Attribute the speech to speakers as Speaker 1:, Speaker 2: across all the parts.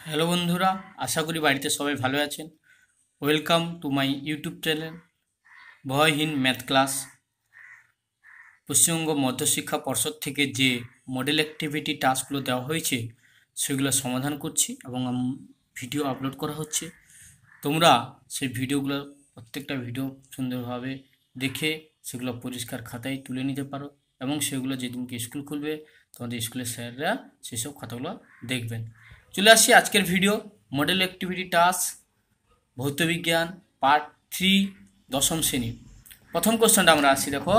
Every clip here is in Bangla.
Speaker 1: হ্যালো বন্ধুরা, আশা করি বাড়িতে সবাই ভালো আছেন। Welcome to my YouTube channel ভয়হীন ম্যাথ ক্লাস। পশ্চিমবঙ্গ মধ্যশিক্ষা পর্ষদ থেকে যে মডেল অ্যাক্টিভিটি টাস্কগুলো দেওয়া হয়েছে সেগুলো সমাধান করছি এবং ভিডিও আপলোড করা হচ্ছে। তোমরা সেই ভিডিওগুলো প্রত্যেকটা ভিডিও সুন্দরভাবে দেখে সেগুলো পরিষ্কার খাতায় তুলে নিতে পারো এবং সেগুলো যেদিনকে স্কুল খুলবে তোমাদের স্কুলের স্যাররা সেসব খাতাগুলো দেখবেন। চলে আসছি আজকের ভিডিও মডেল অ্যাক্টিভিটি টাস্ক ভৌতবিজ্ঞান পার্ট 3 দশম শ্রেণী। প্রথম কোশ্চেনটা আমরা আসছি, দেখো,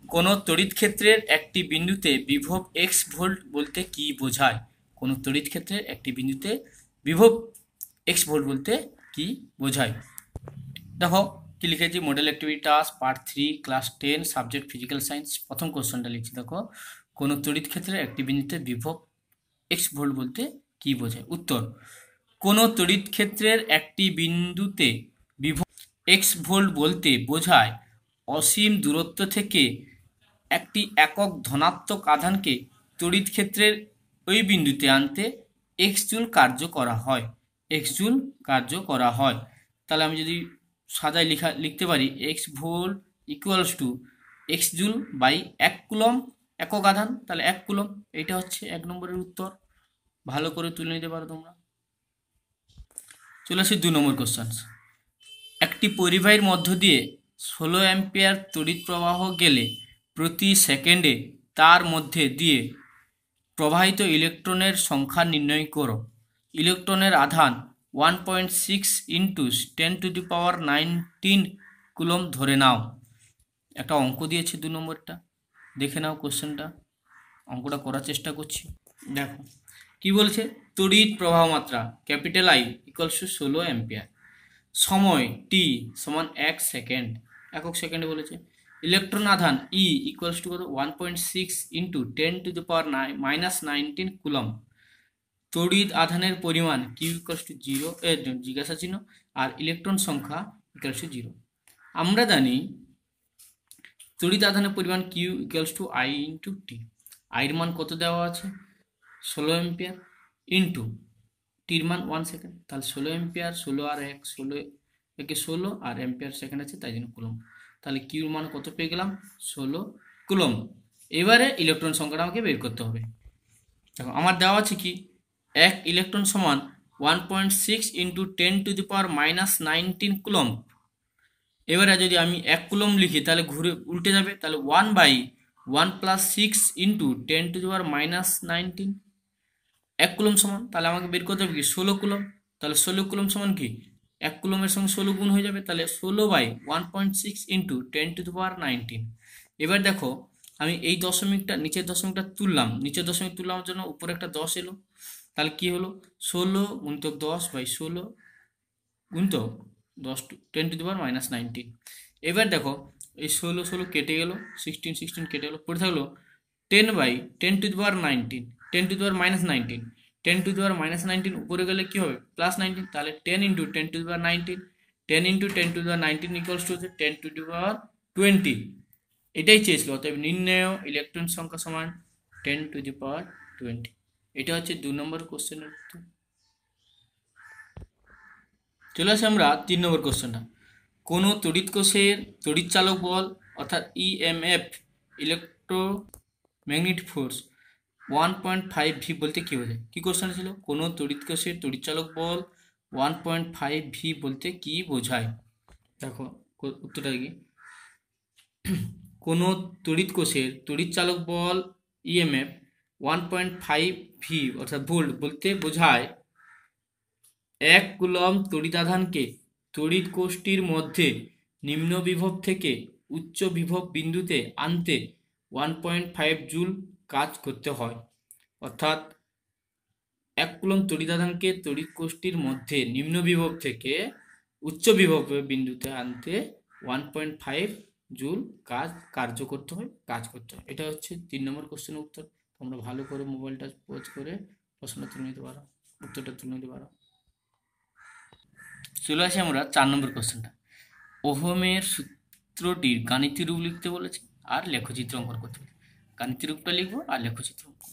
Speaker 1: কোনো তড়িৎ ক্ষেত্রের একটি বিন্দুতে বিভব এক্স ভোল্ট বলতে কি বোঝায়? কোনো তড়িৎ ক্ষেত্রের একটি বিন্দুতে বিভব এক্স ভোল্ট বলতে কি বোঝায়? দেখো কি লিখেছি, model activity task part 3 class 10 subject physical science. প্রথম কোশ্চেনটা লিখছি, দেখো, কোনো তড়িৎ ক্ষেত্রের একটি বিন্দুতে বিভব এক্স ভোল্ট বলতে কি বোঝায়? উত্তর, কোনো তড়িৎ ক্ষেত্রের একটি বিন্দুতে বিভব এক্স ভোল্ট বলতে বোঝায় অসীম দূরত্ব থেকে একটি একক ধনাত্মক আধানকে তড়িৎ ক্ষেত্রের ওই বিন্দুতে আনতে এক্স জুল কার্য করা হয়। এক্স জুল কার্য করা হয়। তাহলে আমি যদি সাদায় লিখতে পারি X volt equals to X joule by 1 coulomb একক আধান, তাহলে 1 কুলম। এটা হচ্ছে 1 নম্বরের উত্তর। ভালো করে তুলে নিতে পারো তোমরা। চলে আসি 2 নম্বর কোশ্চেন। একটি পরিবাহীর মধ্য দিয়ে 16 অ্যাম্পিয়ার তড়িৎ প্রবাহ গেলে প্রতি সেকেন্ডে তার মধ্যে দিয়ে প্রবাহিত ইলেকট্রনের সংখ্যা নির্ণয় করো। ইলেকট্রনের আধান 1.6 ইন্টু 10⁻19 কুলম ধরে নাও। একটা অঙ্ক দিয়েছে 2 নম্বরটা, দেখে নাও কোশ্চেনটা। অঙ্কটা করার চেষ্টা করছি। দেখো কি বলছে, তড়িৎ প্রবাহ মাত্রা capital I equals to 16 ampere, সময় টি সমান 1 সেকেন্ড, একক সেকেন্ডে বলেছে। ইলেকট্রন আধান ই ইকুয়ালস টু কত, 1.6 ইন্টু 10⁻19 কুলম। তড়িৎ আধানের পরিমাণ কিউ ইকুয়ালস টু 0, জিজ্ঞাসা চিহ্ন, আর ইলেকট্রন সংখ্যা ইকুয়ালস টু 0। আমরা জানি তড়িৎ আধানের পরিমাণ Q equals to I into T. আইয়ের মান কত দেওয়া আছে, 16 অ্যাম্পিয়ার, ইন্টু টির মান 1 সেকেন্ড। তাহলে 16 অ্যাম্পিয়ার, 16 আর 1, 16 একে 16 আর অ্যাম্পিয়ার সেকেন্ড আছে, তাই জন্য কুলম। তাহলে কিউর মান কত পেয়ে গেলাম, 16 কুলম। এবারে ইলেকট্রন সংখ্যাটা আমাকে বের করতে হবে। দেখো আমার দেওয়া আছে কি, 1 ইলেকট্রন সমান 1.6 ইন্টু 10⁻19 কুলম। এবারে যদি আমি 1 কুলম লিখি তাহলে ঘুরে উল্টে যাবে, তাহলে 1/1 + 6 ইন্টু 10⁻19 1 কুলম সমান, তাহলে আমাকে বের করতে হবে কি 16 কুলম। তাহলে 16 কুলম সমান কি, 1 কুলমের সঙ্গে 16 গুণ হয়ে যাবে, তাহলে 16/1.6 ইন্টু 10⁻19। এবার দেখো আমি এই দশমিকটা নিচের দশমিকটা তুললাম, নিচের দশমিক তুললাম জন্য উপরে একটা 10 এলো। তাহলে কি হলো, 16 গুণিতক 10/16 গুণিতক 10⁻19। এবার দেখো এই 16 কেটে গেল, 16 কেটে গেল, পড়ে থাকলো 10/10⁻19, 10⁻19, 10⁻19 উপরে গেলে কি হবে, +19। তাহলে 10 ইন্টু 10⁻19, 10 ইন্টু 10⁻19 ইকুয়ালস টু 10⁻20। এটাই চেয়েছিল, অতএব নির্ণেয় ইলেকট্রন সংখ্যা সমান 10⁻20। এটা হচ্ছে 2 নম্বর কোশ্চেনের উত্তর। চলে আসি আমরা 3 নম্বর কোশ্চেনটা। কোনো তড়িৎ কোষের তড়িৎচালক বল অর্থাৎ ইএমএফ ইলেকট্রোম্যাগনেটিক ফোর্স 1.5 ভি বলতে কি বোঝায়? কি কোশ্চেন ছিল, কোনো তড়িৎ কোষের তড়িৎচালক বল 1.5 ভি বলতে কি বোঝায়? দেখো উত্তরটা কি, কোনো তড়িৎ কোষের তড়িৎচালক বল ইএমএফ 1.5 ভি অর্থাৎ ভোল্ট বলতে বোঝায় 1 কুলম তড়িতাধানকে তড়িৎ কোষটির মধ্যে নিম্ন বিভব থেকে উচ্চ বিভব বিন্দুতে আনতে 1.5 জুল কাজ করতে হয়। অর্থাৎ 1 কুলম তড়িতাধানকে তড়িৎ কোষটির মধ্যে নিম্ন বিভব থেকে উচ্চ বিভব বিন্দুতে আনতে 1.5 জুল কার্য করতে হয়, কাজ করতে হয়। এটা হচ্ছে 3 নম্বর কোশ্চেনের উত্তর। তোমরা ভালো করে মোবাইলটা পোজ করে প্রশ্নটা তুলে নিতে পারো, উত্তরটা তুলে নিতে পারো। চলে আসি আমরা 4 নম্বর কোশ্চেনটা। ওহমের সূত্রটির গাণিতিক রূপ লিখতে বলেছে আর লেখচিত্র অঙ্কন করতে বলেছে। গাণিতিক রূপটা লিখবো আর লেখচিত্র অঙ্কন।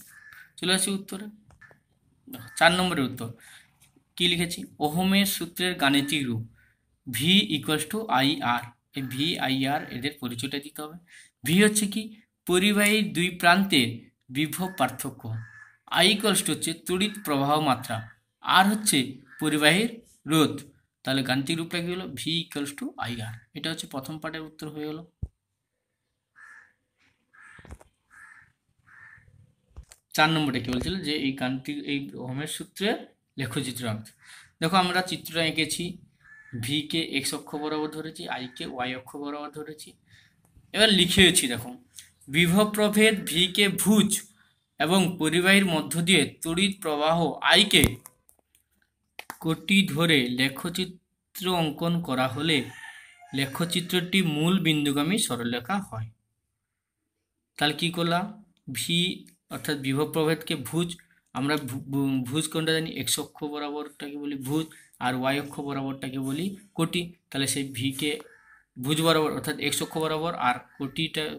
Speaker 1: চলে আসি উত্তরে। 4 নম্বরের উত্তর কি লিখেছি, ওহমের সূত্রের গাণিতিক রূপ ভি ইকুয়ালস টু আই আর। এই ভি আই আর এদের পরিচয়টা দিতে হবে। ভি হচ্ছে কি, পরিবাহীর দুই প্রান্তের বিভব পার্থক্য। আই ইকুয়ালস টু হচ্ছে তড়িৎ প্রবাহ মাত্রা। আর হচ্ছে পরিবাহীর রোধ। তাহলে গাণিতিক রূপটা কি হলো, ভি ইকুয়ালস টু আই আর। এটা হচ্ছে প্রথম পার্টের উত্তর হয়ে গেল। 4 নম্বরটা কি বলছিল, যে এই গাণিতিক এই ওহমের সূত্রে লেখচিত্র আঁকতে। দেখো আমরা চিত্রটা এঁকেছি, ভি কে এক্স অক্ষ বরাবর ধরেছি, আই কে ওয়াই অক্ষ বরাবর ধরেছি। এবার লিখেছি, দেখো বিভব প্রভেদ ভি কে ভুজ এবং পরিবাহীর মধ্য দিয়ে তড়িৎ প্রবাহ আই কে কোটি ধরে লেখচিত্র অঙ্কন করা হলে লেখচিত্রটি মূল বিন্দুগামী সরলরেখা হয়। তাহলে কি করলাম, ভি অর্থাৎ বিভব প্রভেদকে ভুজ, আমরা ভুজ কোনটা জানি, এক্স অক্ষ বরাবরটাকে বলি ভুজ, আর ওয়াই অক্ষ বরাবরটাকে বলি কোটি। তাহলে সেই ভিকে ভুজ বরাবর অর্থাৎ এক্স অক্ষ বরাবর, আর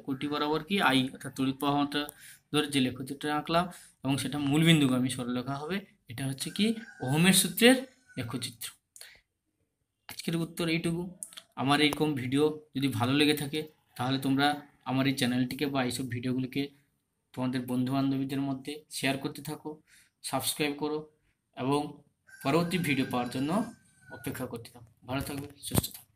Speaker 1: কোটি বরাবর কি আই অর্থাৎ তড়িৎ প্রবাহটা ধরে যে লেখচিত্রটা আঁকলাম এবং সেটা মূল বিন্দুগামী সরলরেখা হবে। এটা হচ্ছে কি ওহমের সূত্রের লেখচিত্র। আজকের উত্তর এইটুকু। আমার এইরকম ভিডিও যদি ভালো লেগে থাকে তাহলে তোমরা আমার এই চ্যানেলটিকে বা এইসব ভিডিওগুলিকে তোমাদের বন্ধু বান্ধবীদের মধ্যে শেয়ার করতে থাকো, সাবস্ক্রাইব করো এবং পরবর্তী ভিডিও পাওয়ার জন্য অপেক্ষা করতে থাকো। ভালো থাকবে, সুস্থ থাকবে।